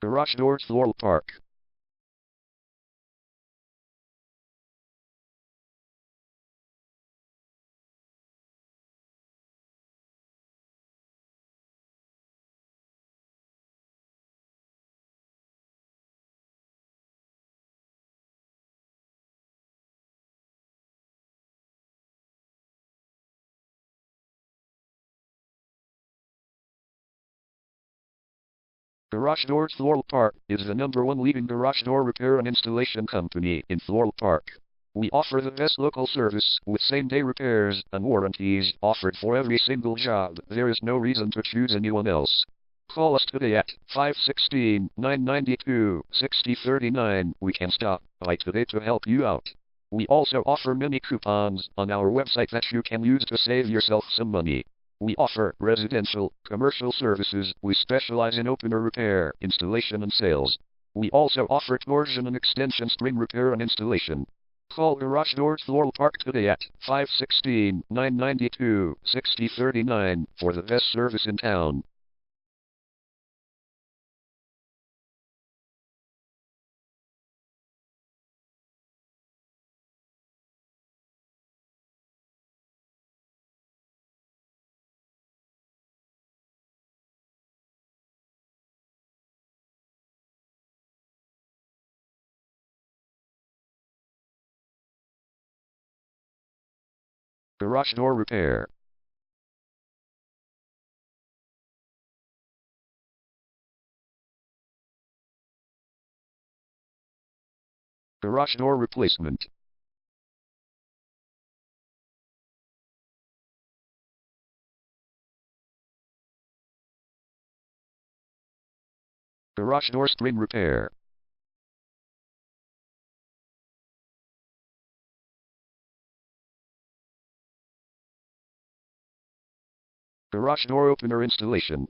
Garage doors Floral Park. Garage Doors Floral Park is the #1 leading garage door repair and installation company in Floral Park. We offer the best local service with same-day repairs and warranties offered for every single job. There is no reason to choose anyone else. Call us today at 516-992-6039. We can stop by today to help you out. We also offer many coupons on our website that you can use to save yourself some money. We offer residential, commercial services. We specialize in opener repair, installation and sales. We also offer torsion and extension string repair and installation. Call Garage Doors Floral Park today at 516-992-6039 for the best service in town. Garage door repair. Garage door replacement. Garage door string repair. Garage door opener installation.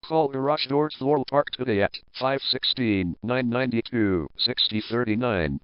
Call Garage Doors Floral Park today at 516-992-6039.